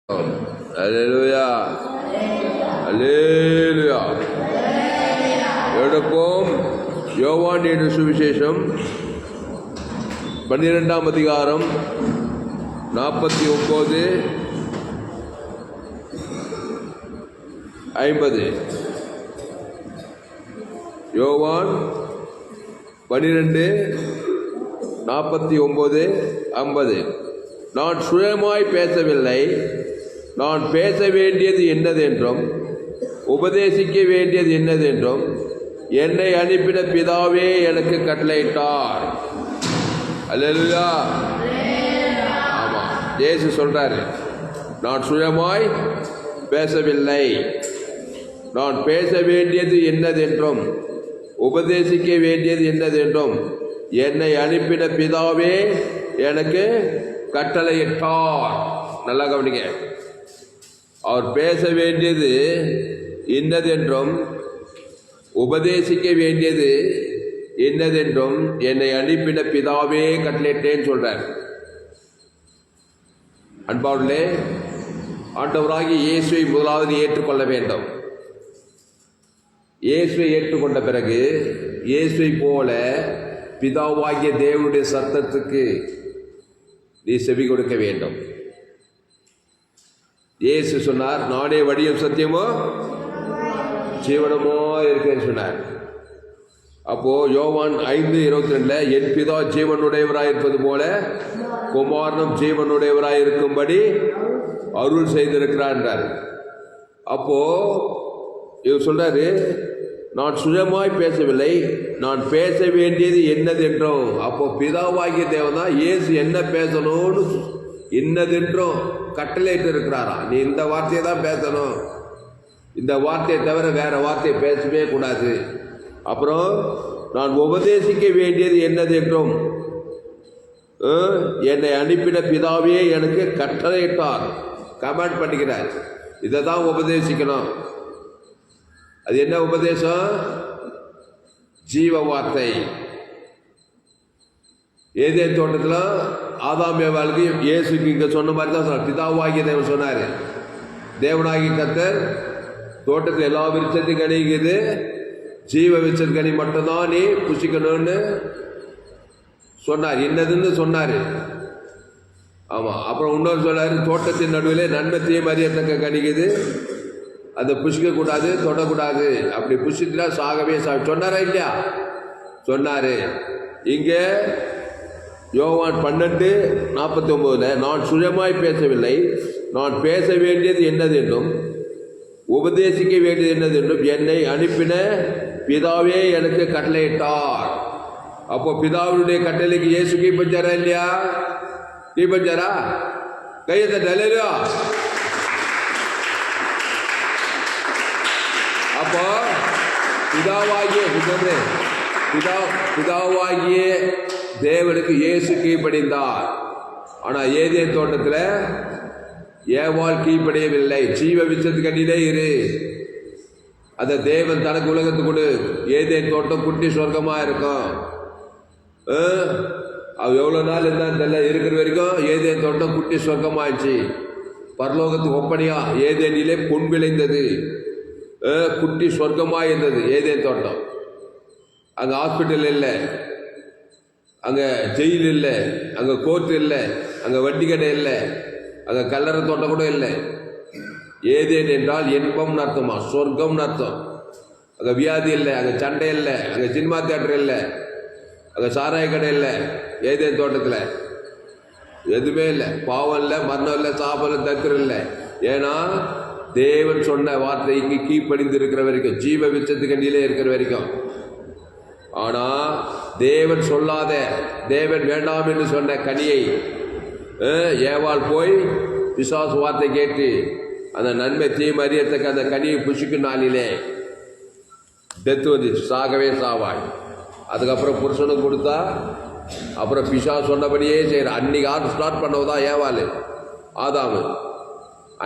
அல்லேலூயா அல்லேலூயா. எடுப்போம் யோவான் எழுதின சுவிசேஷம் 12ஆம் அதிகாரம் 49 50. யோவான் 12 49 50. நான் சுயமாய் பேசவில்லை, நான் பேச வேண்டியது என்னதென்றும் உபதேசிக்க வேண்டியது என்னதென்றும் என்னை அனுப்பின பிதாவே எனக்கு கட்டளையிட்டார். அல்லேலூயா. ஆமாம், இயேசு சொல்றாரு, நான் சுயமாய் பேசவில்லை, நான் பேச வேண்டியது என்னதென்றும் உபதேசிக்க வேண்டியது என்னதென்றும் என்னை அனுப்பின பிதாவே எனக்கு கட்டளையிட்டார். நல்லா கவனிங்க. அவர் பேச வேண்டியது இன்னதென்றும் உபதேசிக்க வேண்டியது என்னதென்றும் என்னை அனுப்பின பிதாவே கட்டளையிட்டேன்னு சொல்றார். அன்பாளே, ஆண்டவராகி இயேசுவை முதலாவது ஏற்றுக்கொள்ள வேண்டும். இயேசுவை ஏற்றுக்கொண்ட பிறகு இயேசுவை போல பிதாவாகிய தேவனுடைய சத்தத்துக்கு நீ செவி கொடுக்க வேண்டும். இயேசு சொன்னார், நானே வழியும் சத்தியமோ ஜீவனமோ இருக்கேன்னு சொன்னார். அப்போ யோவான் 5:22 என் பிதா ஜீவனுடையவராய் இருப்பது போல குமாரனும் ஜீவனுடையவராய் இருக்கும்படி அருள் செய்திருக்கிறார். அப்போ இவர் சொல்றாரு, நான் சுயமாய் பேசவில்லை, நான் பேச வேண்டியது என்னதென்றும். அப்போ பிதாவாகிய தேவன் தான் இயேசு என்ன பேசணும்னு என்னதென்றும் கட்டளையிட்டு இருக்கிறாரா. நீ இந்த வார்த்தையை தான் பேசணும், இந்த வார்த்தையை தவிர வேற வார்த்தையை பேசவே கூடாது. அப்புறம் நான் உபதேசிக்க வேண்டியது என்னதென்றும் என்னை அனுப்பின பிதாவே எனக்கு கட்டளையிட்டார். கமெண்ட் பண்ணிக்கிறார், இதை தான் உபதேசிக்கணும். அது என்ன உபதேசம்? ஜீவ வார்த்தை. ஏதேன் தோட்டத்தில் ஆதாம் ஏவாளுக்கு இயேசுக்கு இங்கே சொன்ன மாதிரி தான் சொன்னார். பிதாவாகிய தேவன் சொன்னார், தேவனாகி கர்த்தர் தோட்டத்தில் எல்லா விருட்சத்தையும் கனிக்குது, ஜீவ விருட்ச கனி மட்டும்தான் நீ புசிக்கணும்னு சொன்னார். என்னதுன்னு சொன்னார். ஆமாம். அப்புறம் இன்னொரு சொன்னார், தோட்டத்தின் நடுவில் நன்மை தீமை அறியத்தக்க கனிக்குது, அதை புசிக்கக்கூடாது, தொடக்கூடாது. அப்படி புசித்தா சாகவே சொன்னாரா இல்லையா? சொன்னார். இங்கே யோவான் 12:49 நான் சுயமாய் பேசவில்லை, நான் பேச வேண்டியது என்னதென்றும் உபதேசிக்க வேண்டியது என்னதென்றும் என்னை அனுப்பின பிதாவே எனக்கு கட்டளையிட்டார். அப்போ பிதாவுடைய கட்டளைக்கு இயேசு கீழ்ப்பஞ்சாரா இல்லையா? கீழ்ப்பஞ்சாரா? கையை தட்டலையா? அப்போ பிதாவாகிய தேவனுக்கு இயேசு கீழ்ப்படிந்தார். ஆனால் ஏதேன் தோட்டத்தில் ஏவாள் கீழ்ப்படியவில்லை. ஜீவ விருட்சத்துக்கு அடியிலே இரு, அதை தேவன் தனக்கு உலகத்துக்கு கொடு. ஏதேன் தோட்டம் குட்டி சொர்க்கமாக இருக்கும். அது எவ்வளோ நாள் இருந்தான்னு தெரியல, இருக்கிற வரைக்கும் ஏதேன் தோட்டம் குட்டி சொர்க்கமாகிடுச்சு. பரலோகத்துக்கு ஒப்பனையா ஏதேனிலே பொன் விளைந்தது, குட்டி சொர்க்கமாக இருந்தது ஏதேன் தோட்டம். அங்கே ஹாஸ்பிட்டல் இல்லை, அங்கே ஜெயில் இல்லை, அங்கே கோர்ட் இல்லை, அங்கே வட்டி கடை இல்லை, அங்கே கல்லறை தோட்டம் கூட இல்லை. ஏதேன் என்றால் இன்பம்னு அர்த்தமா, சொர்க்கம்னு அர்த்தம். அங்கே வியாதி இல்லை, அங்கே சண்டை இல்லை, அங்கே சினிமா தியேட்டர் இல்லை, அங்கே சாராய கடை இல்லை. ஏதேன் தோட்டத்தில் எதுவுமே இல்லை, பாவம் இல்லை, மரணம் இல்லை, சாபம் இல்லை, தத்திரம் இல்லை. ஏன்னா தேவன் சொன்ன வார்த்தைக்கு கீழ்ப்படிந்து இருக்கிற வரைக்கும், ஜீவ விருட்சத்துக்கு அடியிலே இருக்கிற வரைக்கும். ஆனால் தேவன் சொல்லாத, தேவன் வேண்டாம் என்று சொன்ன கனியை ஏவாள் போய் பிசாசு வார்த்தை கேட்டு அந்த நன்மை தீமை அறியத்தக்க அந்த கனியை புசிக்கும் நாளிலே டெத்து வந்துச்சு, சாகவே சாவாய். அதுக்கப்புறம் புருஷனுக்கு கொடுத்தா, அப்புறம் பிசாசு சொன்னபடியே செய்கிற. அன்னைக்கு ஆறு ஸ்டார்ட் பண்ணவதான் ஏவாள் ஆதாமு.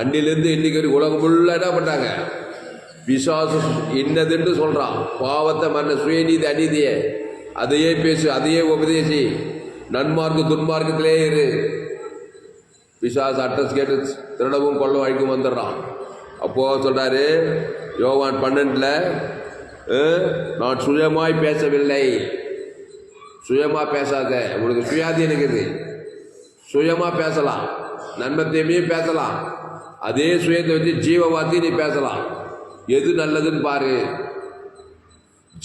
அன்னிலிருந்து இன்னைக்கு உலகம் ஃபுல்லாக என்ன பண்ணாங்க? பிசாசு இன்னதுன்னு சொல்கிறான். பாவத்தை மன்ன சுயநீதி அநீதியை அதையே பேசு, அதையே உபதேசி, நன்மார்க்கு துன்மார்க்கத்திலே இரு. பிசாசு அட்ரஸ் கேட்டு திருடவும் கொள்ளவும் அழிக்கும் வந்துடுறான். அப்போது சொல்கிறாரு யோவான் 12, நான் சுயமாய் பேசவில்லை. சுயமாக பேசாத, உனக்கு சுயாதீனம் இருக்குது. சுயமாக பேசலாம், நன்மத்தையுமே பேசலாம். அதே சுயத்தை வச்சு ஜீவ வார்த்தையை நீ பேசலாம். எது நல்லதுன்னு பாரு.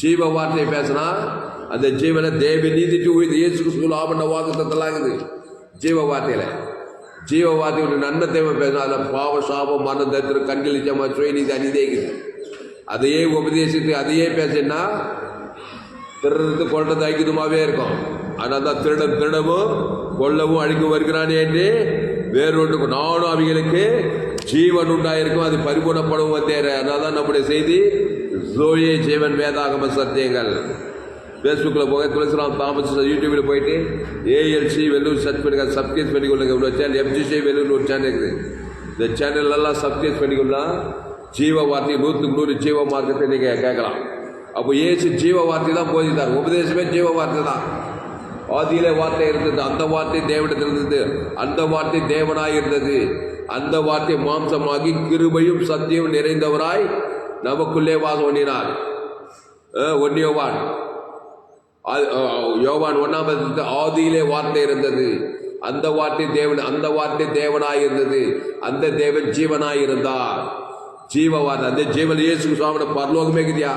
ஜீவ வார்த்தையை பேசினா அந்த ஜீவனை தேவ நீதிட்டு உயிர் இயேசு கிறிஸ்து ஆபண்ண வாக்குத்தத்தெல்லாம் இருக்குது. ஜீவ வார்த்தையில் ஜீவ வார்த்தையோட நன்மத்தை பேசணும். அதில் பாவ சாபம் மரணம் தரித்திரம் கண்களிச்சமா சுயநீதி அநீதியே இருக்குது. அதையே உபதேசித்து அதையே பேசினா திருடுறது கொள்றது ஐக்கியமாகவே இருக்கும். அதனால தான் திருடவும் கொல்லவும் அழிக்கும் வருகிறானே என்று வேறொன்று நானும் அவைகளுக்கு ஜீவன் உண்டாயிருக்கும், அது பரிபூர்ணப்படவும் வந்தேற. அதனால தான் நம்முடைய செய்தி ஜோயே ஜீவன் வேதாகம சத்தியங்கள். ஃபேஸ்புக்கில் போக துளசிராம் தாமஸ் யூடியூபில் போயிட்டு ஏஎல்சி வெள்ளூர் சர்ச் பண்ணி சப்ஸ்கிரைப் பண்ணிக்கொள்ளுங்க. ஒரு சேனல் எம்ஜிசி வெள்ளூர் ஒரு சேனல் இருக்குது. இந்த சேனல்லாம் சப்ஸ்கிரைப் பண்ணிக்கொள்ளலாம். ஜீவ வார்த்தை 100க்கு 100 ஜீவ மார்க்கத்தை நீங்கள் கேட்கலாம். அப்போ ஏசு ஜீவ வார்த்தை தான் போதித்தார். உபதேசமே ஜீவ வார்த்தை தான். ஆதியிலே வார்த்தை இருந்தது, அந்த வார்த்தை தேவனிடத்தில் இருந்தது, அந்த வார்த்தை தேவனாய் இருந்தது. அந்த வார்த்தை மாம்சமாகி கிருபையும் சத்தியம் நிறைந்தவராய் நமக்குள்ளே வாசம் பண்ணினார். யோவான் 1 ஆதியிலே வார்த்தை இருந்தது, அந்த வார்த்தை தேவனாய் இருந்தது, அந்த தேவன் ஜீவனாய் இருந்தார். ஜீவ வார்த்தை அந்த ஜீவன் இயேசு சுவாமியோட பரலோகமே இருக்குதியா.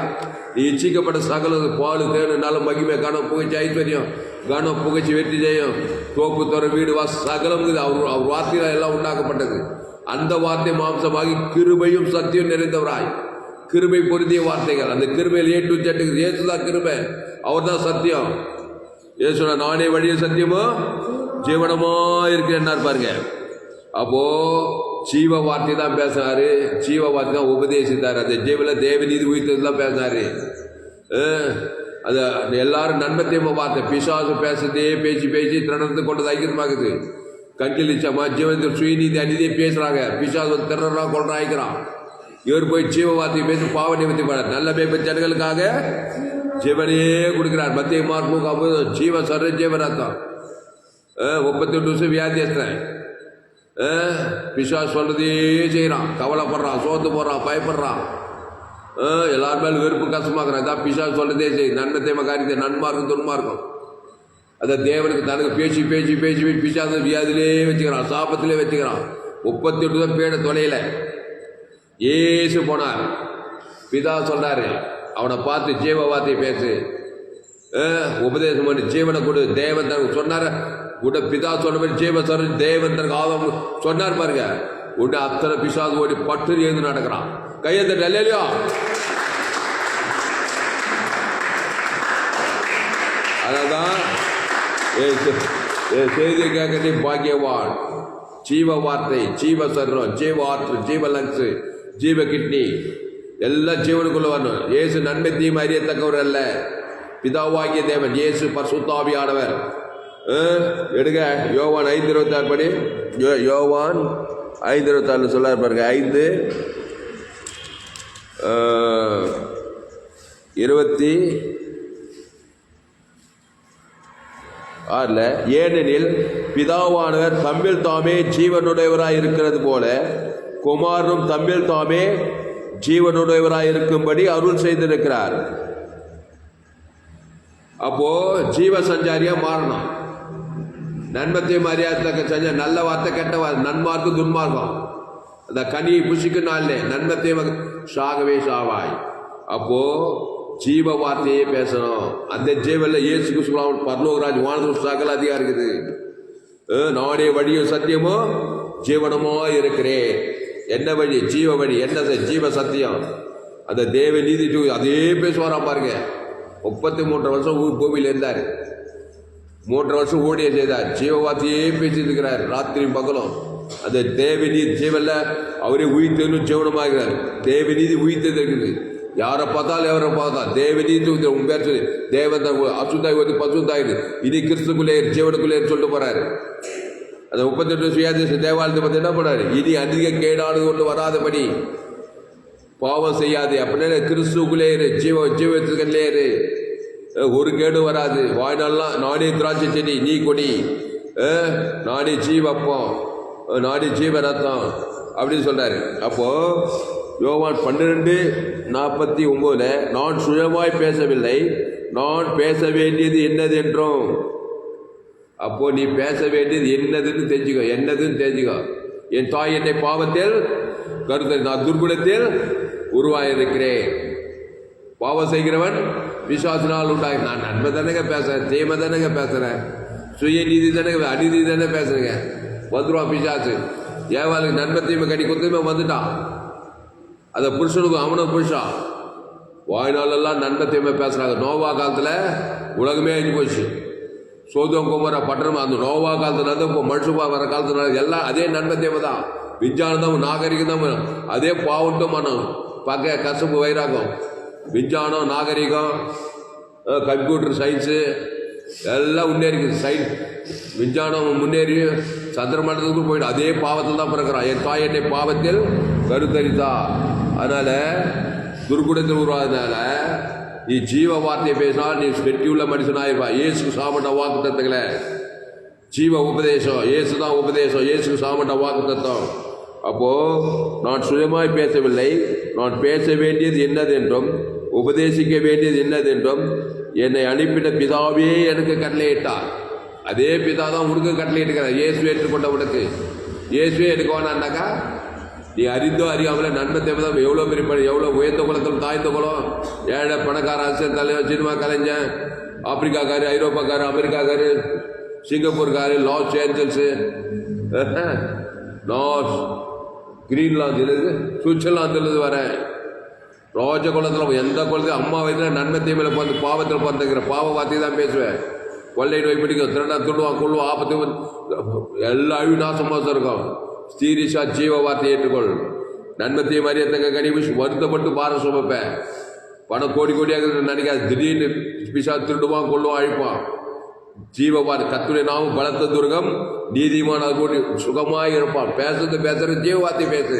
நீ இச்சிக்கப்பட்ட சகல பாலு தேவனால மகிமை கனம் புகழ்ச்சி ஐஸ்வர்யம் கனம் புகழ்ச்சி வெற்றி ஜெயம் தோப்பு தோற வீடு சகலம் இருக்குது. அவர் வார்த்தையில எல்லாம் உண்டாக்கப்பட்டது. அந்த வார்த்தை மாம்சமாகி கிருபையும் சத்தியம் நிறைந்தவராய், கிருபை பொருந்திய வார்த்தைகள். அந்த கிருபையில் ஏட்டு சட்டுக்குது. இயேசுதான் கிருபை, அவர் தான் சத்தியம். இயேசுனா நானே வழியும் சத்தியமோ ஜீவனமா இருக்கிறேன்னார் பாருங்க. அப்போ ஜீவ வார்த்தை தான் பேசினாரு, ஜீவ வார்த்தை தான் உபதேசித்தார். அந்த ஜீவன தேவநீதி உயிர்த்ததுலாம் பேசினாரு. அது எல்லாரும் நன்மத்தையும் வார்த்தை. பிசாசு பேசுறதே பேச்சு திருடத்தை கொண்டது ஐக்கியமாகுது. கண்டிலிச்சமா ஜீவனத்தில் சுயநீதி அநீதியை பேசுறாங்க. பிசாசு திருடறான் கொள்றான் ஆயிக்கிறான். இவர் போய் ஜீவ வார்த்தையை பேசி பாவ நிமித்தி பாடார். நல்ல பேப்பர் ஜனங்களுக்காக ஜீவனையே கொடுக்கிறார். மத்திய மார்க்கு ஜீவ சர்வ ஜீவராத்தான் 38 வருஷம் வியாதியஸ்தன். பிசாசு சொல்றதே செய்யறான், கவலைப்படுறான், சோர்ந்து போடுறான், பயப்படுறான், எல்லாரும் மேலும் வெறுப்பு கஷ்டமாக்குறான். இதான் பிசாசு சொல்றதே செய். நன்மை தேம காரியத்தை நன்மார்க்கும் துன்மார்க்கும் அதை தேவனுக்கு தனக்கு பேசி பிசாசு வியாதிலே வச்சுக்கிறான், சாபத்திலே வச்சுக்கிறான். 38 தான் பேட தொலையில ஏசு போனார். பிதா சொல்றாரு அவனை பார்த்து ஜீவ வார்த்தை பேசு, உபதேசம் பண்ணி ஜீவனை கொடு. தேவன் தனக்கு சொன்னார உட பிதா சொன்ன மாதிரி ஜீவ சொல் தேவன் தனக்கு ஆதம் சொன்னார் பாருங்க. உடனே அத்தனை பிசாசு ஓடி பட்டு எழுந்து நடக்கிறான். கையெழுத்த இல்லையா? அதான் செய்தி கேட்க பாக்கியவான். ஜீவ வார்த்தை, ஜீவ சர்வம், ஜீவ ஆற்று, ஜீவ லங்ஸ், ஜீவ கிட்னி எல்லாம் ஜீவனுக்குள்ள வரணும். இயேசு நன்மை தீமை அறியத்தக்கவர் அல்ல, பிதாவாகிய தேவன். இயேசு பரிசுத்த ஆவியானவர். எடுங்க யோவான் 5:26 படி. யோவான் 5:26 சொல்ல பாருங்க. 5:26 ஏனெனில் பிதாவானவர் தம்மில் தாமே ஜீவனுடையவராய் இருக்கிறது போல குமாரனும் தம்மில் தாமே ஜீவனுடையவராய் இருக்கும்படி அருள் செய்திருக்கிறார். அப்போ ஜீவ சஞ்சாரியா மாறணும். நன்மத்தையும் அறியாதக்க செஞ்ச நல்ல வார்த்தை கெட்ட வார்த்தை, நன்மார்க்கும் துன்மார்க்கம். அந்த கனியை புசிக்கு நாள்லே நன்மத்தையும் சாகவே சாவாய். அப்போ ஜீவ வார்த்தையே பேசணும். அந்த ஜீவனில் இயேசு கிறிஸ்து பரலோகராஜ் வானது சகல அதிகாரம் இருக்குது. நானே வழியும் சத்தியமோ ஜீவனமோ இருக்கிறேன். என்ன வழி? ஜீவ வழி. என்ன ஜீவ சத்தியம்? அந்த தேவ நீதி அதே பேசுவாராம் பாருங்க. 33 வருஷம் பூமியில் இருந்தார். 3 வருஷம் ஊழிய செய்தார். ஜீவ வார்த்தையே பேசிட்டு இருக்கிறார் ராத்திரியும் பகலும். அந்த தேவநீதி ஜீவன்ல அவரே உயிர்த்தலும் ஜீவனமாகிறார். தேவநீதி உயிர்த்தது இருக்குது. யாரை பார்த்தாலும் எவரை பார்த்தா தேவநீதி உன் பேர் சொல்லி தேவன் அசுத்தாய் வந்து பசுத்தாயிரு இனி கிறிஸ்துக்குள்ளே ஜீவனுக்குள்ளே சொல்லிட்டு போறாரு. அந்த 38 சுயாதேச தேவாலயத்தை பார்த்து என்ன பண்ணாரு? இனி அதிக கேடானது ஒன்று வராதபடி பாவம் செய்யாது. அப்படின்னா கிறிஸ்துக்குள்ளே இரு, ஜீவத்துக்குள்ளே இரு, ஒரு கேடு வராது. வாழ்நாள்லாம் நானே திராட்சை செடி, நீ கொடி, நானே ஜீவப்பம். நாடி ஜீவ ரத்தம் அப்படின்னு சொல்றாரு. அப்போ யோவான் 12:49 நான் சுயமாய் பேசவில்லை, நான் பேச வேண்டியது என்னது என்றும். அப்போ நீ பேச வேண்டியது என்னதுன்னு தெரிஞ்சுக்கோ, என்னதுன்னு தெரிஞ்சுக்கோ. என் தாய் என்னை பாவத்தில் கருத்தறி, நான் துர்குணத்தில் உருவாயிருக்கிறேன். பாவம் செய்கிறவன் பிசாசினால் உண்டாகி. நான் நன்மை தானேங்க பேசுறேன், தீமை தானேங்க பேசுறேன், சுய நீதி தானே, அநீதி தானே பேசுறேங்க. வந்துடுவான் பிசாசு. ஏவாளுக்கு நன்மை தீமை கடி கொடுத்துமே வந்துட்டான். அதை புருஷனுக்கும் அவனும் புருஷன் வாய்நாளெல்லாம் நன்மை தீமை பேசுறாங்க. நோவா காலத்தில் உலகமே அழிஞ்சு போச்சு. சோதோம் குமரா பட்டணம் அந்த நோவா காலத்துல இப்போ மனுஷபா வர காலத்துல எல்லாம் அதே நன்மை தீமை தான். விஞ்ஞானம் நாகரிகம் தான், அதே பாவட்டும் மனம் பக்க கசப்பு வைராகம். விஞ்ஞானம் நாகரிகம் கம்ப்யூட்டர் சயின்ஸு எல்லாம் முன்னேறி விஞ்ஞானம் முன்னேறி சந்திர மண்டலத்துக்கு போயிடும். அதே பாவத்தில் தான் பிறக்கிறான். என் தாய் என்னை பாவத்தில் கருத்தரித்தா. அதனால துர்குணத்தில் உருவாதனால நீ ஜீவ வார்த்தையை பேசினால் நீ வெற்றி உள்ள மனுஷனாயிருப்பா. இயேசுக்கு சாமண்ட வாக்கு தத்துவங்களை ஜீவ உபதேசம், இயேசு தான் உபதேசம், இயேசுக்கு சாமண்ட வாக்கு தத்துவம். அப்போ நான் சுயமாய் பேசவில்லை, நான் பேச வேண்டியது என்னதென்றும் உபதேசிக்க வேண்டியது என்னதென்றும் என்னை அனுப்பின பிதாவே எனக்கு கட்டளையிட்டார். அதே பிதா தான் உனக்கு கட்டளையிட்டுக்கிறார். இயேசு ஏற்றுக்கொண்ட உனக்கு இயேசுவே எடுக்க வேணான்னாக்கா நீ அறிந்தோ அறியாமல நன்மை தேவை தான். எவ்வளோ பெரிய எவ்வளோ உயர்ந்த குலத்தில் தாய்ந்த குலம், ஏழை பணக்கார அரசியல் தலைவர், சினிமா கலைஞன், ஆப்பிரிக்காக்காரு, ஐரோப்பாக்காரு, அமெரிக்காக்காரு, சிங்கப்பூர்காரு, லாஸ் ஏஞ்சல்ஸு, நார்த் கிரீன்லாந்துலேருந்து சுவிட்சர்லாந்துலேருந்து வரேன். ரோஜ குளத்தில் எந்த குளத்தையும் அம்மா வயதில் நன்மை தீமையில் பிறந்து பாவத்தில் பிறந்துக்கிற பாவ வார்த்தையை தான் பேசுவேன். கொள்ளை நோய் பிடிக்கும், திருடா திருடுவான், கொள்ளுவான், ஆபத்து எல்லா அழிவு நாசமாக இருக்கும். ஸ்ரீரிஷா ஜீவ வார்த்தையை ஏற்றுக்கொள். நன்மத்தையும் மரியத்தங்க கனிவிஷ் வருத்தப்பட்டு பாரம் சுமப்பேன். பணம் கோடி கோடியாக நினைக்காது. திடீர்னு பிசா திருடுவான், கொள்ளுவான், அழிப்பான். ஜீவவார் கத்துடைய நாமம் பலத்த துர்கம், நீதிமான கூடி சுகமாக இருப்பான். பேசுறது ஜீவ வார்த்தையை பேசு,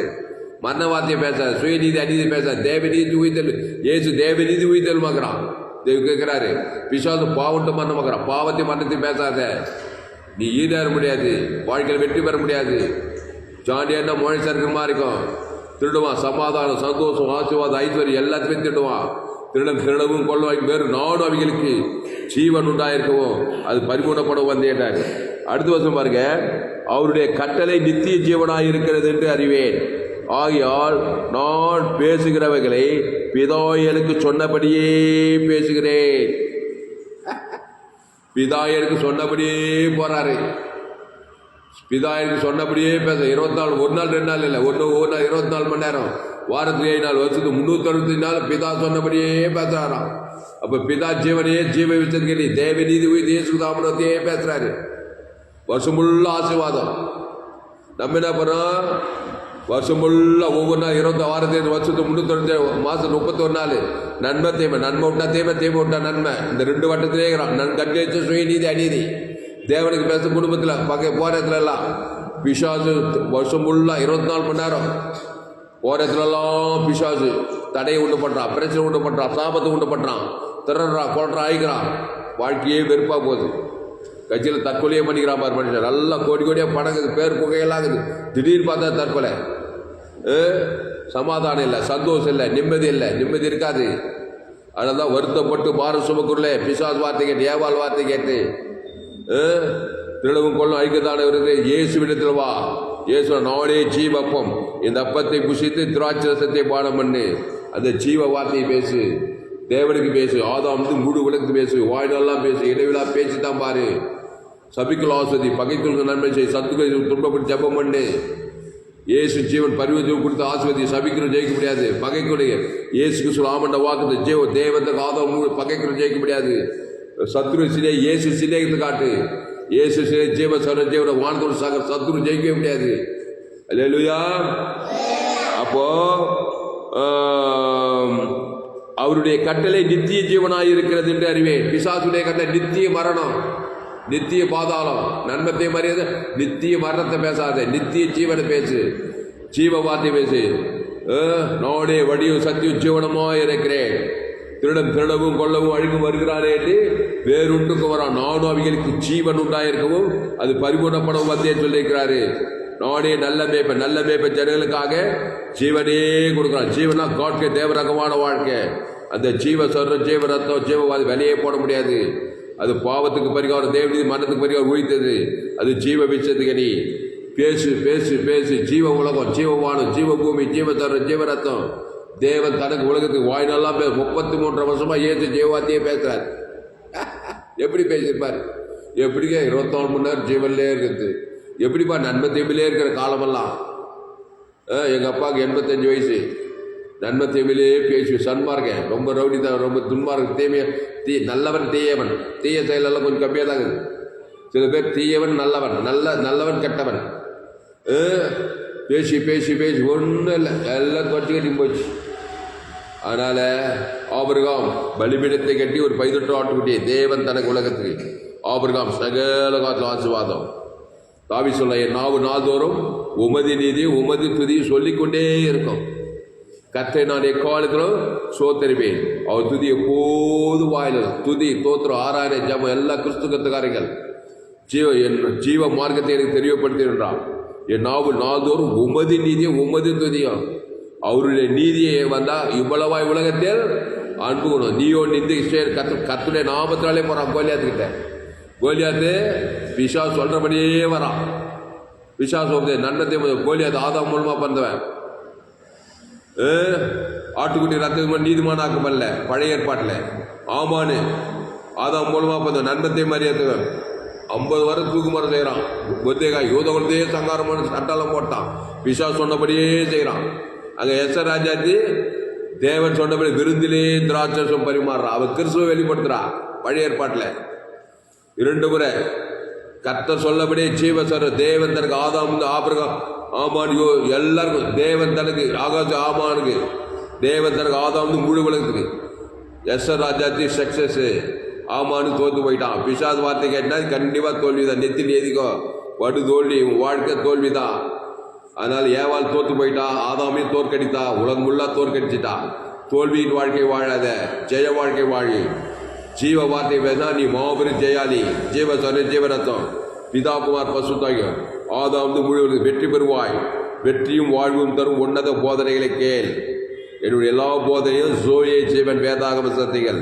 மரண வார்த்தையை பேச, சுயநீதி அநீதி பேச, தேவநீதி உயிர்த்தல். ஏசு தேவநீதி உயிர்த்தல் மக்கிறான். தேவ கேட்கிறாரு பிசாசு பாவட்டு மரணம் மக்கிறான். பாவத்தை மரணத்தை பேசாத, நீ ஈடேற முடியாது, வாழ்க்கையில் வெற்றி பெற முடியாது. ஜாண்டியா மொழி சர்க்கரமா இருக்கும். திருடுவான், சமாதானம், சந்தோஷம், ஆசீர்வாதம், ஐஸ்வர்யம் எல்லாத்தையும் திருடுவான். திருடவும் கொள்ளுவாங்க வேறு நானும் அவங்களுக்கு ஜீவன் உண்டாயிருக்கவும் அது பரிபூர்ணப்படும் வந்தேன்றார். அடுத்த வருஷம் பாருங்க, அவருடைய கட்டளை நித்திய ஜீவனாய் இருக்கிறது என்று அறிவேன். ஆகையால் நான் பேசுகிறவைகளை பிதா எனக்கு சொன்னபடியே பேசுகிறேன். பிதா எனக்கு சொன்னபடியே போறாரு. பிதா எனக்கு சொன்னபடியே பேச 24 ஒரு நாள் 2 நாள் இல்லை, ஒரு நாள் 24 மணி நேரம், வாரத்துக்கு 7 நாள், வருஷத்துக்கு 365 நாள் பிதா சொன்னபடியே பேசுறாராம். அப்ப பிதா ஜீவனையே ஜீவ விச்சதுக்கு தேவ நீதி இயேசு தாமனத்தையே பேசுறாரு. வருஷம் ஃபுல்லா ஆசீர்வாதம். நம்ம என்ன பண்ணோம், வருஷம் ஃபுல்லா ஒவ்வொரு நாள் 26 வருஷத்துக்கு 365 மாசம் 31 நாள் நன்மை தீமை, நன்மை விட்டா தீமை, தீமை விட்டா நன்மை. இந்த 2 வட்டத்திலே இருக்கிறான். கட்டளிச்ச சுயநீதி அநீதி தேவனுக்கு பேச குடும்பத்தில் பகை போராட்டத்துல எல்லாம் பிசாசு வருஷம் ஃபுல்லா 24 மணி நேரம் போராட்டத்துலாம் பிசாசு தடையை உண்டு பண்றான், பிரச்சனை உண்டு பண்றான், சாபத்தை உண்டு பண்றான், திறறான், கொள்றான், அழிக்கிறான். வாழ்க்கையே வெறுப்பா போகுது. கட்சியில் தற்கொலையே பண்ணிக்கிறான் பாரு மனுஷன். நல்லா கோடி கோடியாக பணங்குது, பேர் புகையெல்லாம் இருக்குது. திடீர்னு பார்த்தா தற்கொலை. சமாதானம் இல்லை, சந்தோஷம் இல்லை, நிம்மதி இல்லை, நிம்மதி இருக்காது. அதனால்தான் வருத்தப்பட்டு பாரம் சுமக்குள்ளே பிசாஸ் வார்த்தை கேட்டு, ஏவாள் வார்த்தை கேட்டு திருடவும் கொள்ளும் அழிக்கத்தான இருக்கு. இயேசுவிடத்தில் வா. இயேசு நானே ஜீவப்பம், இந்த அப்பத்தை புசித்து திராட்சரசத்தை பானம் பண்ணு. அந்த ஜீவ வார்த்தையை பேசு, தேவனுக்கு பேசு, ஆதாம் மூடு விளக்கு பேசு, வாய்நாளெல்லாம் பேசு, இடைவிழா பேச்சு தான் பாரு. சபிக்குள் ஆஸ்வதி, பகைக்குள் நன்மை செய், சத்துக்களை துன்பப்பட்டு ஜெபம் பண்ணு. இயேசு ஜீவன் பரிவத்தை கொடுத்து ஆஸ்வதி. சபிக்கிறோம் ஜெயிக்க முடியாது. பகைக்குடைய இயேசுக்கு சொல்ல ஆமண்ட வாக்குது ஜீவ தேவத்துக்கு ஆதாம் பகைக்கிறோம் ஜெயிக்க முடியாது. சத்ரு சிலை இயேசு சிலைக்கு காட்டு. இயேசு சிலை ஜீவ சர ஜீவன வானத்தோடு சாகர் சத்ரு ஜெயிக்கவே முடியாது. அல்லேலூயா. அப்போ அவருடைய கட்டளை நித்திய ஜீவனாய் இருக்கிறது என்று அறிவேன். பிசாசுடைய கட்டளை நித்திய மரணம், நித்திய பாதாளம். நன்மத்தை மரியாதை, நித்திய மரணத்தை பேசாத, நித்திய ஜீவனை பேசு, ஜீவ வார்த்தை பேசு. நானே வடியும் சத்தியும் ஜீவனமாக இருக்கிறேன். திருடன் திருடவும் கொள்ளவும் அழிக்கும் வருகிறாரே என்று வேறொன்றுக்கு வரான். நானும் அவங்களுக்கு ஜீவன் உண்டாயிருக்கவும் அது பரிபூர்ணப்படவும் வந்தே சொல்லியிருக்கிறாரு. நானே நல்ல மேய்ப்பன் ஜனங்களுக்காக ஜீவனே கொடுக்குறான். ஜீவனா காட்கே தேவரகமான வாழ்க்கை. அந்த ஜீவ சொல்ற ஜீவ ரத்தம் ஜீவவாதி வெளியே போட முடியாது. அது பாவத்துக்கு பரிகாரம், தேவனீதி மரணத்துக்கு பரிகாரம் உயிர்த்தது. அது ஜீவ விஷயத்துக்கு நீ பேசு. ஜீவ உலகம், ஜீவவானம், ஜீவ பூமி, ஜீவ சொல்ற ஜீவ ரத்தம். தேவன் தனக்கு உலகத்துக்கு வாய்நாளா 33 வருஷமா ஏற்று ஜீவவாத்தியே பேசுறாரு. எப்படி பேசியிருப்பாரு? எப்படிங்க 24 மணி நேரம் ஜீவன்லே இருக்குது? எப்படிப்பா நன்மை தீமையிலே இருக்கிற காலமெல்லாம்? எங்கள் அப்பாவுக்கு 85 வயசு. நன்மை தீமையிலே பேசி சன்மார்க்கேன். ரொம்ப ரவுடி தான், ரொம்ப துன்மார்க்க, நல்லவன் தீயவன். தீய செயலெல்லாம் கொஞ்சம் கம்மியாக தான் இருக்குது. சில பேர் தீயவன் நல்லவன், நல்லவன் கெட்டவன். பேசி ஒன்றும் இல்லை, எல்லாம் தொட்டி கட்டி போச்சு. அதனால் ஆபிரகாம் பலிபீடத்தை கட்டி ஒரு 18 ஆட்டுக்குட்டியை தேவன் தனக்கு உலகத்துக்கு. ஆபிரகாம் சகல காலத்தில் ஆசீர்வாதம். தாவி சொல்ல, என் நாவு நாள்தோறும் உமதி நீதி உமதி துதி சொல்லிக்கொண்டே இருக்கும். கர்த்தரை நான் எக்காலத்திலும் சோத்தரிப்பேன். அவர் துதி எப்போது வாயில். துதி தோத்திரம் ஆராயணை ஜபம் எல்லா கிறிஸ்துவத்துக்காரர்கள் ஜீவ மார்க்கத்தை எனக்கு தெரியப்படுத்துகின்றான். என் நாவு நாள்தோறும் உமதி நீதியும் உமதி துதியும். அவருடைய நீதியை வந்தா இவ்வளவாய் உலகத்தில் அன்புக்கணும். நீயோ நின்று இஸ்ரேல் கர்த்தருடைய நாமத்தினாலே போறான் கோலியாத்துக்கிட்ட. கோலியாத்து பிசா சொல்றபடியே வரான். பிசா சொல்றது நன்னத்தை கோலியாத்து ஆதாம் மூலமா பிறந்தவன். ஆட்டுக்குட்டி ரத்தம் நீதிமானாக்கப்படல பழைய ஏற்பாட்டில். ஆமானு ஆதாம் மூலமா பிறந்த நன்னத்தை மரியாதவன் 50 வருஷம் தூக்கு மரம் செய்கிறான். புத்தேகாய் யூதகுலத்தையே சங்காரம் சட்டாலம் போட்டான். பிசா சொன்னபடியே செய்கிறான். அங்கே ராஜாத்தி தேவன் சொன்னபடி விருந்திலே திராட்சம் பரிமாறுறான். அவன் கிறிஸ்துவை வெளிப்படுத்துறா. பழைய ஏற்பாட்டில் 2 முறை கர்த்தர் சொல்லபடியே ஜீவ சொல்ற தேவன் தனக்கு ஆதாம் ஆபிரகாம் ஆமானியோ எல்லாருக்கும் தேவன் தனக்கு ஆகாச ஆமானுக்கு தேவன் தனக்கு ஆதாம் முழு உலகத்துக்கு. ராஜாத்தி சக்சஸ். ஆமானு தோற்று போயிட்டான். பிசாஸ் வார்த்தை கேட்டா கண்டிப்பாக தோல்விதான். நெத்தின் எதிக்கோ வடு தோல்வி, வாழ்க்கை தோல்விதான். அதனால் ஏவாள் தோற்று போயிட்டா. ஆதாமையும் தோற்கடித்தா. உலகம் முள்ளா தோற்கடிச்சிட்டா. தோல்வியின் வாழ்க்கை வாழாத ஜெய வாழ்க்கை வாழி. ஜீவ வார்த்தை பேசினா நீ மாபெரும் ஜெயாலி. ஜீவ சொன்ன ஜீவரத்தம் பிதா குமார் பசுத்தாகியம் ஆதாம் முழுவதும் வெற்றி பெறுவாய். வெற்றியும் வாழ்வும் தரும் உன்னத போதனைகளை கேள். என்னுடைய எல்லா போதனையும் ஜோயே ஜீவன் வேதாகம சத்திகள்.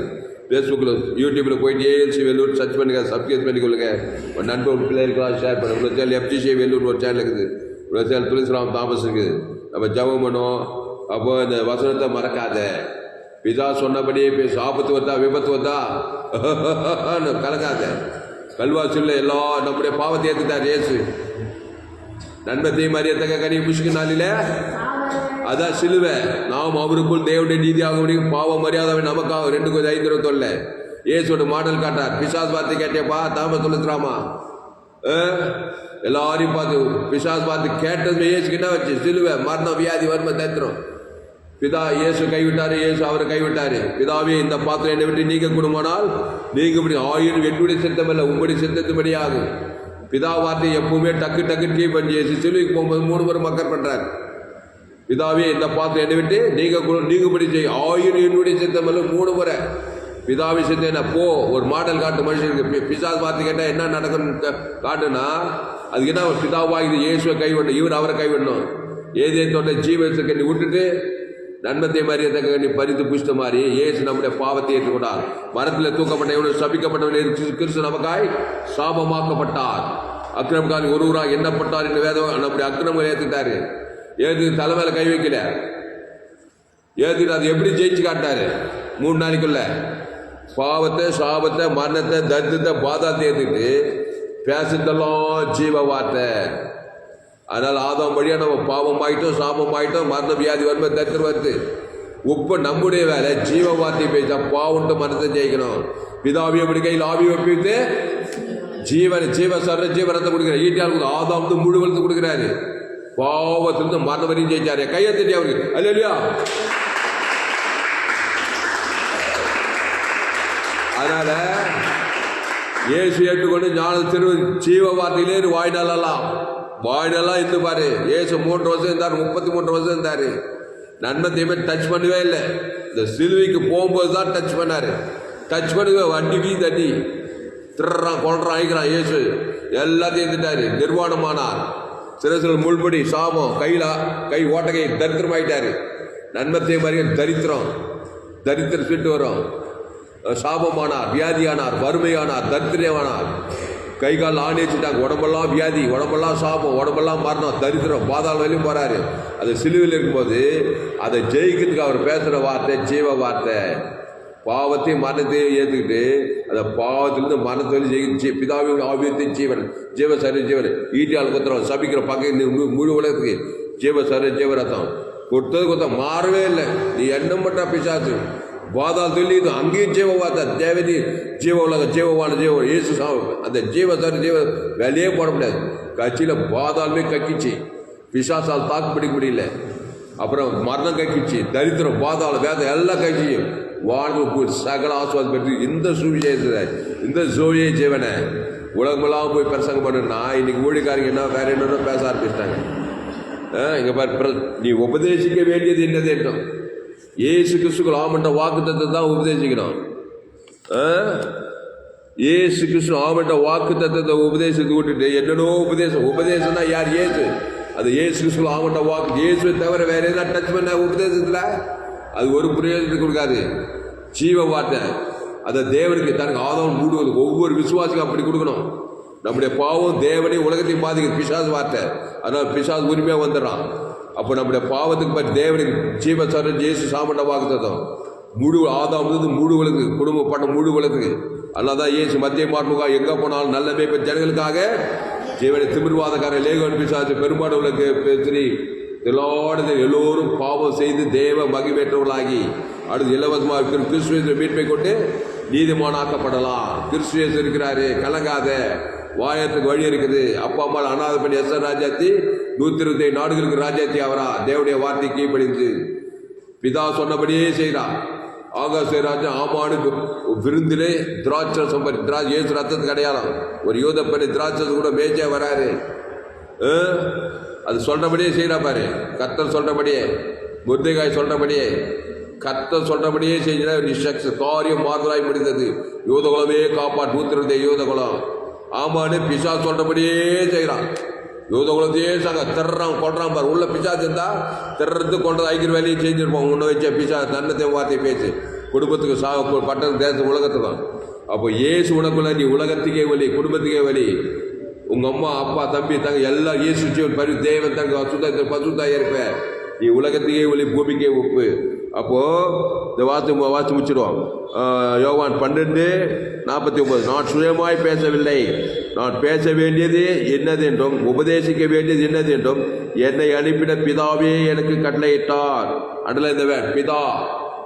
ஃபேஸ்புக்கில் யூடியூப்பில் போயிட்டு ஏஎல்சி வெள்ளூர் சர்ச் பண்ணுங்க, சப்ஸ்கிரைப் பண்ணிக்கொள்ளுங்க. ஒரு நண்பர் பிள்ளைகளுக்கெல்லாம் ஷேர் பண்ணுங்க. உங்கள் சேனல் FGC வெள்ளூர் ஒரு சேனல் இருக்குது. உங்கள் சேனல் துளசிராம் தாமஸ் இருக்குது. நம்ம ஜபம் பண்ணோம். அப்போ இந்த வசனத்தை மறக்காத. பிதா சொன்னபடியே பேசு. ஆபத்து வந்தா விபத்து வந்தா கலக்காத. கல்வாசியில் எல்லாம் நம்முடைய பாவத்தை ஏற்றுட்டார் இயேசு. நன்மை தீமறியத்தக்க கனி புஷ்கு நாளில அதான் சிலுவை. நாம் அவருக்குள் தேவனுடைய நீதியாக முடியும். பாவம் மரியாதை நமக்காக 2:5 இயேசோட மாடல் காட்டார். பிசாஸ் பார்த்து கேட்டேப்பா தாம துளசிராமா எல்லாரையும் பார்த்து பிசாஸ் பார்த்து கேட்டது இயேசுக்கு என்ன வச்சு சிலுவை மரணம் வியாதி வறுமை தத்திரம். பிதா இயேசு கைவிட்டாரு, இயேசு அவரை கைவிட்டாரு. பிதாவே இந்த பாத்திரம் என்னை விட்டு நீங்க கூடுமானால் நீங்க இப்படி ஆயிரம் என்னுடைய சித்தம் அல்ல உங்களுடைய சித்தத்துபடியாகும். பிதா வார்த்தை எப்பவுமே டக்கு டீ பண்ணி இயேசு சிலுவைக்கு போகும்போது 3 முறை மக்கள் பண்றாரு. பிதாவே இந்த பாத்திரம் என்னை விட்டு நீங்கபடி செய்ய ஆயிரம் என்னுடைய சித்தம் அல்ல 3 முறை. பிதாவை சித்தம் என்ன போ ஒரு மாடல் காட்டு மனுஷனுக்கு. பிசாஸ் வார்த்தை கேட்டால் என்ன நடக்குன்னு காட்டுனா அதுக்கு என்ன பிதாவாக இயேசுவை கைவிடணும், இவர் அவரை கைவிடணும். ஏதே தோட்ட ஜீவத்தை நீ விட்டுட்டு நன்மத்தை மரியாதை நீ பறித்து புஷ்ட மாதிரி இயேசு நம்முடைய பாவத்தை ஏற்றுக்கொண்டார். மரத்தில் தூக்கப்பட்ட இவனும் சபிக்கப்பட்டவன் கிறிஸ்து நமக்காய் சாபமாக்கப்பட்டார். அக்கிரமக்காரி ஒருவராக எண்ணப்பட்டார் என்று வேதம் நம்முடைய அக்கிரமங்களை ஏற்றுட்டாரு. ஏது தலைமையில கை வைக்கல. ஏத்துட்டு அது எப்படி ஜெயிச்சு காட்டாரு 3 நாளைக்குள்ள. பாவத்தை சாபத்தை மரணத்தை தரித்திரத்தை பாதாத்தை ஏற்றுக்கிட்டு பேசுறதெல்லாம் ஜீவ வார்த்தை. அதனால் ஆதாம் வழியா நம்ம பாவம் ஆயிட்டோம், சாபம் ஆயிட்டோம், மரண வியாதி வறுமை தரித்திரம் வருது. உப்ப நம்முடைய வேலை ஜீவ வார்த்தை பேச பாவம்ட்டு மரணத்தை ஜெயிக்கணும். பிதாவிய அப்படி கையில் ஆவியை ஒப்பித்து ஜீவ சர்ற ஜீவனத்தை கொடுக்குறாரு. ஈட்டியால் ஆதாம் முழுவதும் கொடுக்குறாரு. பாவத்திலிருந்து மரண வரையும் ஜெயிச்சாரு. கையெழுத்தி அவருக்கு அல்லேலூயா. அதனால இயேசு ஏற்றுக்கொண்டு ஞான திரு ஜீவ வார்த்தையிலே வாழ்நாளெல்லாம் இருந்து பாரு. இயேசு 3 வருஷம் இருந்தார், 33 வருஷம் இருந்தாரு. நன்மை தீமை டச் பண்ணவே இல்லை. இந்த சிலுவைக்கு போகும்போது தான் டச் பண்ணாரு. டச் பண்ணுங்க வண்டி தண்ணி திடுறான் கொள்றான் அழிக்கிறான். இயேசு எல்லாத்தையும் இருந்துட்டாரு. நிர்வாணமானார். சிரசில் முள்முடி, சாபம், கை ஓட்டகை தரித்திரமாயிட்டாரு. நன்மத்தை மாதிரி தரித்திரம் சீட்டு வரும். சாபமானார், வியாதியானார், வறுமையானார், தரித்திரமானார். கை கால் ஆணி வச்சுட்டாங்க. உடம்பெல்லாம் வியாதி, உடம்பெல்லாம் சாபம், உடம்பெல்லாம் மரணம், தரித்திரம், பாதாள வரையும் போறாரு. அது சிலுவையில் இருக்கும்போது அதை ஜெயிக்கிறதுக்கு அவர் பேசுகிற வார்த்தை ஜீவ வார்த்தை. பாவத்தையும் மரணத்தையும் ஏற்றுக்கிட்டு அந்த பாவத்திலிருந்து மரணத்தில் ஜெயிச்சு பிதாவின் ஆவியத்தையும் ஜீவ சரி ஜீவன் ஈட்டியால் குத்துறோம் சபிக்கிற பக்கம் முழு உலகத்துக்கு ஜீவரத்தம் கொடுத்தது மாறவே இல்லை. நீ எண்ணம் பட்டா பிசாசு பாதாள் சொல்லிது அங்கேயும் ஜீவ வார்த்தை தேவதி ஜீவ உலகம் ஜீவவான இயேசு அந்த ஜீவ வேலையே போட முடியாது. கட்சியில் பாதாளுமே கக்கிச்சு, பிசாசால் தாக்கு பிடிக்க முடியல. அப்புறம் மரணம் கக்கிச்சு, தரித்திரம், பாதாளம், வேதம் எல்லாம் கட்சியும் வாழ்வு சகல ஆசுவாதம் பெற்று இந்த சுவிசேஷத்தை இந்த ஜோயே ஜீவனை உலகமெல்லாம் போய் பிரசங்கம் பண்ணுன்னா இன்னைக்கு ஊழிக்காரங்க என்ன வேற என்னென்ன பேச ஆரம்பிச்சிட்டாங்க. இங்கே பாரு, நீ உபதேசிக்க வேண்டியது என்னது என்றும் ஏசு கிறிஸ்துக்கள் ஆமண்ட வாக்குத்தத்தை தான் உபதேசிக்கணும். ஏசு கிறிஸ்து ஆமண்ட வாக்கு தத்துவத்தை உபதேசத்தை விட்டுட்டு என்னென்னோ உபதேசம்னா யார்? ஏசு. அது ஏசு கிறிஸ்து ஆமண்ட வாக்கு. இயேசுவை தவிர வேற எதாவது டச் பண்ண உபதேசத்தில் அது ஒரு பிரயோஜனத்துக்கு கொடுக்காது. ஜீவ வார்த்தை அதை தேவனுக்கு தனக்கு ஆதவன் மூடுவது ஒவ்வொரு விசுவாசிக்கும் அப்படி கொடுக்கணும். நம்முடைய பாவம் தேவனையும் உலகத்தையும் பாதிக்குது பிசாசு வார்த்தை. அதனால் பிசாசு உரிமையாக வந்துடுறான். அப்போ நம்முடைய பாவத்துக்கு பற்றி தேவனுக்கு ஜீவ சரண் இயேசு சாமண்ட வாக்குத்தத்தம் முழு ஆதாம் முழு உலகத்துக்கு குடும்பப்பட்ட முழு உலகத்துக்கு. அதனால தான் இயேசு மத்திய மார்முகா எங்கே போனாலும் நல்ல மேய்ப்பன் ஜனங்களுக்காக ஜீவனை திமிர்வாதக்கார லேகோன் பிசாசு பெரும்பாடு உலக பேசி எல்லோரும் பாவம் செய்து தேவ மகிமேற்றவர்களாகி அடுத்து இலவசமாக இருக்கிற கிறிஸ்துவ மீட்பை கொண்டு நீதிமானாக்கப்படலாம். கிறிஸ்துவ இருக்கிறாரு, கலங்காத வாயத்துக்கு வழி இருக்குது. அப்பா அம்மா அனாத பண்ணி எஸ்ஆர் ராஜாத்தி 127 நாடுகளுக்கு ராஜாத்தி அவரா தேவனுடைய வார்த்தை கீழ்ப்படிந்து பிதா சொன்னபடியே செய்கிறார். ஆகாச ராஜா ஆமானுக்கு விருந்திலே திராட்சம் ஏசு ரத்தத்துக்கு அடையாளம். ஒரு யூத பண்ணி திராட்சத்து கூட மேய்ச்சா வராரு. அது சொல்றபடியே செய்யறா பாரு. கர்த்தர் சொல்றபடியே, முர்தெகாய் சொல்றபடியே, கர்த்தர் சொல்றபடியே செஞ்சா நிஷக்ஸ் காரியம் மாறுதலாய் முடிந்தது. யூதகுலமே காப்பாற்று 127 யூதகுலம். ஆமான்னு பிசா சொல்றபடியே செய்யறான். யூதகுலத்தையே திர்றான் கொள்றான் பாரு. உள்ள பிசாசு இருந்தா திர்றது கொண்டது ஐக்கிற வேலையும் செஞ்சிருப்போம். உன்னை வச்ச பிசா தன்னத்தை வார்த்தை பேசு குடும்பத்துக்கு பட்டம் தேசம் உலகத்துக்கும். அப்போ ஏசு உனக்குள்ள நீ உலகத்துக்கே வலி, குடும்பத்துக்கே வலி. உங்க அம்மா அப்பா தம்பி தங்க எல்லாம் இயேசு ஜீவன் பரி தேவன் தங்க பசுத்தாய் இருப்ப. நீ உலகத்துக்கே ஒளி, பூமிக்கே உப்பு. அப்போ இந்த வார்த்தை முடிச்சிடுவோம். யோவான் 12:49 நான் சுயமாய் பேசவில்லை, நான் பேச வேண்டியது என்னது என்றும் உபதேசிக்க வேண்டியது என்னது என்றும் என்னை அனுப்பின பிதாவே எனக்கு கட்டளையிட்டார். அடல இந்த பிதா,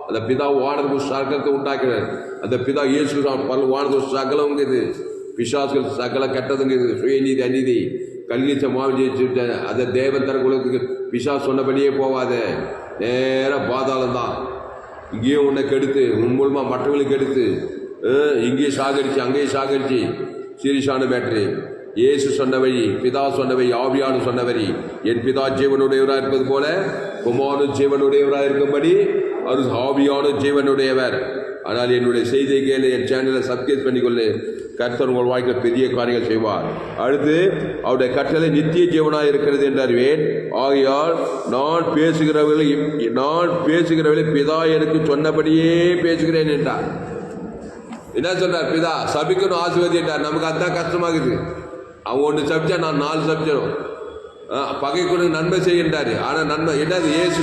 அந்த பிதா வானது சகலத்தை உண்டாக்கிறார். அந்த பிதா இயேசு வானது சகலம் இது. பிசாசுகள் சகல கெட்டதுங்க, சுயநீதி அநீதி கல்கீச்ச மாவு அதை தேவன் தர குலத்துக்கு பிசாசு சொன்னபடியே போவாத. நேராக பாதாளம் தான். இங்கேயும் உன்னை கெடுத்து உன் மூலமாக மற்றவங்களுக்கு கெடுத்து இங்கேயும் சாகரிச்சு அங்கேயும் சாகரிச்சு சீரியஸான பேட்டரி. இயேசு சொன்ன வழி, பிதா சொன்ன வழி, ஆவியானு சொன்ன வழி. என் பிதா ஜீவனுடையவராக இருப்பது போல குமாரனும் ஜீவனுடையவராக இருக்கும்படி அவர் ஆவியானு ஜீவனுடையவர். ஆனால் என்னுடைய செய்தியை கேளு, என் சேனலை சப்ஸ்கிரைப் பண்ணிக்கொள்ளு. கர்த்தர் உங்கள் வாழ்க்கை பெரிய காரியங்கள் செய்வார். அடுத்து அவருடைய கட்டளை நித்திய ஜீவனாக இருக்கிறது என்று அறிவேன். ஆகையால் நான் பேசுகிறவர்களை பிதா எனக்கு சொன்னபடியே பேசுகிறேன் என்றார். என்ன சொல்றார்? பிதா சபிக்கணும் ஆசீர்வதி என்றார். நமக்கு அதுதான் கஷ்டமாகுது. அவன் ஒன்று சபிச்சா நான் 4 சபிச்சணும். பகைக்கு நன்மை செய்கின்றாரு. ஆனால் நன்மை என்னது? ஏசு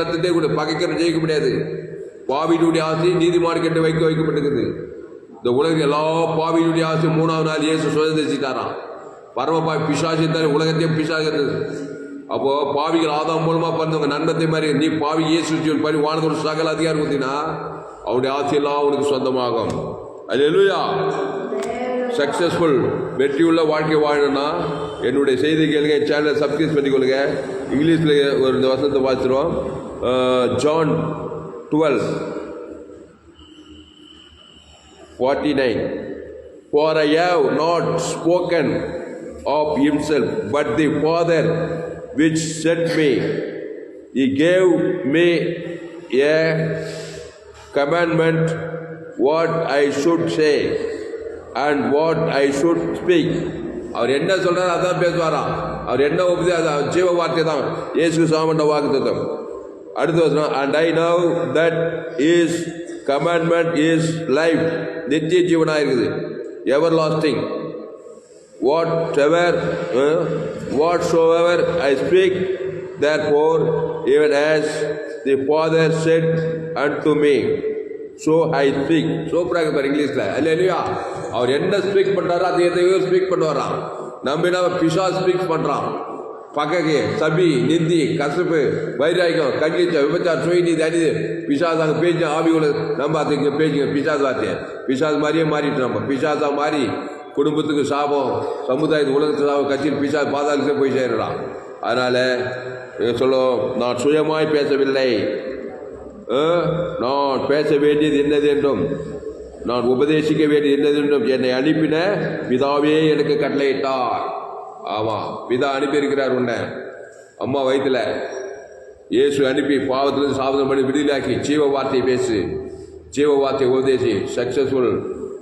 ரத்தத்தை கூட பகைக்கிற ஜெயிக்க முடியாது. பாவியினுடைய ஆசை நீதிமான் கெட்டு வைக்கப்பட்டிருக்குது. இந்த உலகத்தில் எல்லா பாவியினுடைய ஆசை 3ஆவது நாள் இயேசு சுதந்திரிச்சிட்டாராம். பரம பிசாசு இருந்தாலும் உலகத்தையும் பிசாசு இருந்தது. அப்போ பாவிகள் ஆதாம் மூலமா பிறந்தவங்க நன்மத்தை மாதிரி நீ பாவி இயேசு பரி வானதோட சகல அதிகாரம் கொடுத்தீங்கன்னா அவனுடைய ஆசையெல்லாம் உனக்கு சொந்தமாகும். அல்லேலூயா. சக்சஸ்ஃபுல் வெற்றியுள்ள வாழ்க்கை வாழணும்னா என்னுடைய செய்தி கேளுங்க, சேனலை சப்ஸ்கிரைப் பண்ணிக்கொள்ளுங்க. இங்கிலீஷில் ஒரு இந்த வசனத்தை வாசிச்சிருவோம். John 12:49 For I have not spoken of himself, but the Father which sent me, he gave me a commandment what I should say and what I should speak. அவர் என்ன சொல்றாரு அதான் பேசுவாராம். அவர் என்ன உபதேசம் ஜீவ வார்த்தை தான் இயேசு சாமண்ட வாக்குத்தத்தம். அடுத்த வசனம், and I know that his commandment is life, நித்திய ஜீவனாக இருக்குது, எவர் lasting. whatsoever I speak, therefore even as the Father said unto me, so I speak. சூப்பராக பாரு இங்கிலீஷ்ல, அல்லேலூயா. அவர் என்ன ஸ்பீக் பண்றாரோ அதை எதையோ ஸ்பீக் பண்ணுவாராம். நம்ம என்ன பிசா ஸ்பீக் பண்றான், பகை, சபி, நிந்தி, கசப்பு, வைராகியம், கண்டிச்ச, விபச்சார், சுயநீதி, அநீதி, பிசாசாக பேச்சு ஆவிகளை நம்ம அதுக்கு பேச்சுங்க. பிசாஸ் வார்த்தையை பிசாஸ் மாதிரியே மாறிட்டு நம்ம பிசாசா மாறி குடும்பத்துக்கு சாபம், சமுதாயத்துக்கு உலகத்துக்கு சாபம், கட்சியில் பிசாஸ் பாதாளத்துக்கு போய் சேரலாம். அதனால சொல்லும், நான் சுயமாய் பேசவில்லை, நான் பேச வேண்டியது என்னது என்றும் நான் உபதேசிக்க வேண்டியது என்னது என்றும் என்னை அனுப்பின பிதாவே எனக்கு கட்டளையிட்டார். ஆமாம், பிதா அனுப்பியிருக்கிறார். உன்னை அம்மா வயிற்றுல இயேசு அனுப்பி பாவத்திலிருந்து சாபதம் பண்ணி விடுதலாக்கி ஜீவ வார்த்தையை பேசு, ஜீவ வார்த்தையை உபதேசி. சக்சஸ்ஃபுல்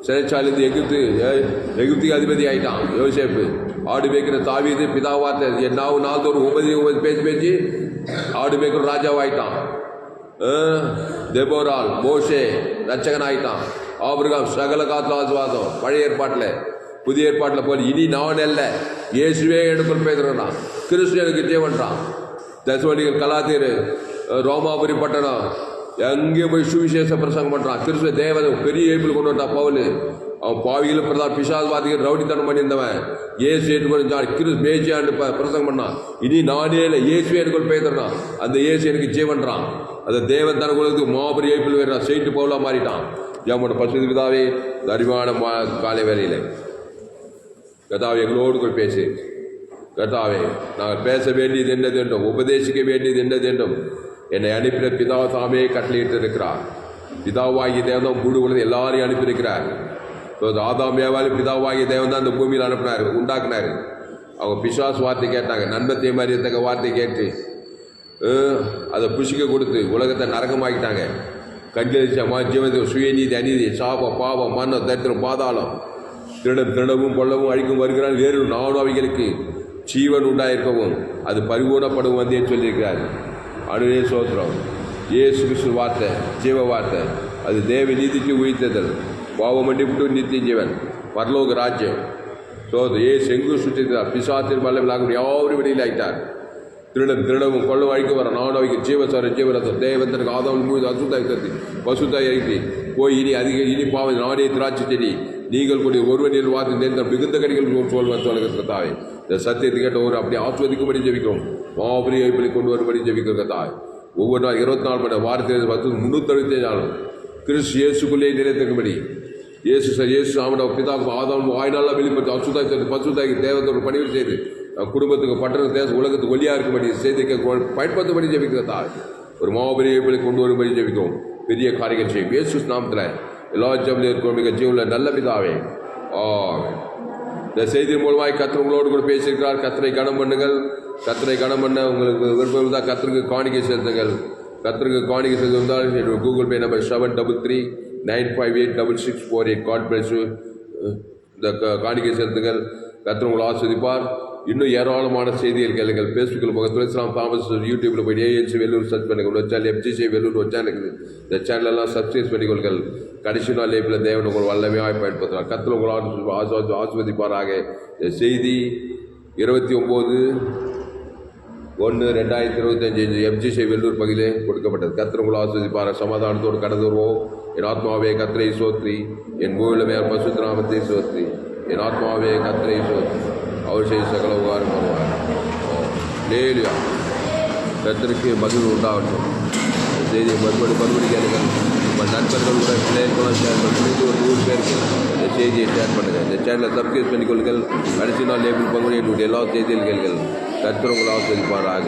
சிறைச்சாலிருந்து எகிப்துக்கு அதிபதி ஆகிட்டான் யோசேப்பு. ஆடு மேய்க்கிற தாவீது பிதா வார்த்தை என்னாவும் நாள்தோறும் பேசி பேசி ஆடு மேய்க்கிற ராஜாவாயிட்டான். தெபோரால் மோசே ரட்சகன் ஆகிட்டான். ஆபிரகாம் சகல காத்து ஆசுவாசம். பழைய ஏற்பாட்டில் புதிய ஏற்பாட்டில் போல இனி நான் அல்ல, இயேசுவே எனக்குள் பேசுகிறான். கிறிஸ்து எனக்கு ஜீவன்றான். தசுவலிகள், கலாத்தீர், ரோமாபுரி பட்டணம் எங்கேயும் போய் சுவிசேஷ பிரசங்கம் பண்ணுறான். கிறிஸ்துவ தேவதை பெரிய ஏப்பில் கொண்டு வந்தான் பவுல். அவன் பாவிகளை பிரதான் பிசாசுவாதிகள் ரவுடித்தனம் பண்ணியிருந்தவன் இயேசு ஏற்றுக்கொண்டான். கிறிஸ்து மேய்ச்சியாண்டு பிரசங்கம் பண்ணான். இனி நானே இல்லை, இயேசுவே எனக்குள் பேசுறான். அந்த இயேசு எனக்கு ஜீவன்றான். அந்த தேவன் தனக்கு உலகத்துக்கு மாபெரிய ஏப்பில் வேறான். செயின்ட்டு பவுலாக மாறிட்டான். ஜாமோட பசுதி பிதாவே, அருமையான காலை வேலையில் கதாவே எங்களோடு கூட பேசு. கர்த்தாவே, நாங்கள் பேச வேண்டியது என்னது என்றும் உபதேசிக்க வேண்டியது என்னது என்றும் என்னை அனுப்பின பிதா தாமே கட்டளையிட்டு இருக்கிறார். பிதாவாகிய தேவன் கூடு உலகத்தை எல்லாரையும் அனுப்பியிருக்கிறார். ஆதாம் ஏவாலும் பிதாவாகிய தேவன் தான் இந்த பூமியில் அனுப்பினார், உண்டாக்குனார். அவங்க பிசாஸ் வார்த்தை கேட்டாங்க, நன்மத்தை மறியத்தக்க வார்த்தை கேட்டு அதை புசிக்க கொடுத்து உலகத்தை நரகமாக்கிட்டாங்க. கண்களிச்ச ஜீவனத்தை சுயநீதி, அநீதி, சாபம், பாவம், மன்னம், தரித்திரம், பாதாளம், திருடவும் கொள்ளவும் அழிக்கும் வருகிறான். வேறு நானும் அவைகளுக்கு ஜீவன் உண்டாயிருக்கவும் அது பரிபூர்ணப்படும் வந்தேன்னு சொல்லியிருக்கிறார். அனுவே சோத்திரம். இயேசு கிறிஸ்து வார்த்தை ஜீவ வார்த்தை, அது தேவ நீதிக்கு உயிர்த்ததல், பாவம் மன்னிப்பு நித்திய ஜீவன், பரலோக ராஜ்யம். ஏசு எங்கும் சுற்றித்தார். பிசாத்தின் வல்லவர்களாக யாரும் வெளியில் ஆயிட்டார். திருடவும் கொள்ளவும் அழிக்க வர நானும் அவைக்கு ஜீவசார ஜீவரசம் தேவந்தனுக்கு ஆதவன் முழுது அசுத்தாய் தத்தி பசுத்தாய் இறக்கி போய் இனி பாவம் நானே திராட்சை செடி நீங்கள் கூடிய ஒருவனில் வார்த்தை நேர்ந்த மிகுந்த கடிகள் சொல்வது தாய். இந்த சத்தியத்தை கேட்ட ஒரு அப்படி ஆஸ்வதிக்கும்படி ஜெபிக்கிறோம். மாபெரிய வைப்பிலை கொண்டு வரும்படி ஜெபிக்கிற தாய். ஒவ்வொரு நாள் 24 மணி வாரத்தை 365 நாளும் கிறிஸ்து இயேசுக்குள்ளே நிலைத்திருக்கும்படி இயேசு ஆமன பிதாக்கும் ஆதாவும் வாய்நாளாக வெளிப்படுத்த அசுத்தாய் தத்தி பசுத்தாய்க்கு தேவத்தோடு பணிகள் செய்து குடும்பத்துக்கு பட்டண தேச உலகத்துக்கு ஒளியாக இருக்கும்படி செய்திக்க பயன்படுத்தும்படி ஜெபிக்கிற தாய். ஒரு மாபெரிய வைப்பிலை கொண்டு வரும்படி ஜெபிக்கிறோம். பெரிய காரியங்கள் செய்யும் இயேசு நாமத்தில் எல்லா ஜபலையும் இருக்கும் மிக ஜீவனில் நல்ல பிதாவே. இந்த செய்தி மூலமாக கர்த்தர் உங்களோடு கூட பேசியிருக்கிறார். கர்த்தரை கனம் பண்ணுங்கள். கர்த்தரை கனம் பண்ண உங்களுக்கு விருப்பம் இருந்தால் கர்த்தருக்கு காணிக்கை செலுத்துங்கள். கர்த்தருக்கு காணிக்கை செலுத்திருந்தால் என்னோட Google Pay number 7339586648. God bless you. இந்த காணிக்கை செலுத்துங்கள். கர்த்தர் உங்களை ஆஸ்வதிப்பார். இன்னும் ஏராளமான செய்திகள் கேளுங்கள். ஃபேஸ்புக்கில் போக துளசிராம் தாமஸ், யூடியூப்பில் போய் ஏஎன்சி வெள்ளூர் சர்ச் பண்ணுங்கள். ஒரு சேனல் எஃப்ஜிசி வெள்ளூர் ஒரு சேனல் இருக்குது. இந்த சேனலெல்லாம் சப்ஸ்கிரைப் பண்ணிக்கொள்கள். கடைசி நாள் லைஃப்பில் தேவன் உங்கள் வல்லமையாக பயன்படுத்துகிறார். கர்த்தர் உங்களை ஆஸ்வதிப்பாராக. இந்த செய்தி 29/1/2025 எஃப்ஜிசி வெள்ளூர் பகுதியிலே கொடுக்கப்பட்டது. கர்த்தர் உங்களை ஆஸ்வதிப்பாராக. சமாதானத்தோடு கடந்து வருவோம். என் ஆத்மாவே கர்த்தரை சோத்ரி, என் மூலமே பசுத்திராமத்தை சோத்ரி. என் ஆத்மாவே கர்த்தரை சோத்ரி, அவர் செய்ய சகல உபகாரம் வருவார். லேலியா கர்த்தருக்கு மகிழ்வு உண்டாகட்டும். செய்தியை மறுபடி கேளுங்கள். உங்கள் நண்பர்கள் கூட பிள்ளைகளுக்கெல்லாம் ஷேர் பண்ணுறது. ஒரு 100 பேருக்கு இந்த செய்தியை ஷேர் பண்ணுங்கள். இந்த சேனலை சப்ஸ்கிரைப் பண்ணிக்கொள்ளுங்கள். கடைசி நாள் லேபிள் பங்குனி எல்லா செய்திகள் கேளுங்கள். கர்த்தர் உங்களை ஆஸ்வதிப்பாராக.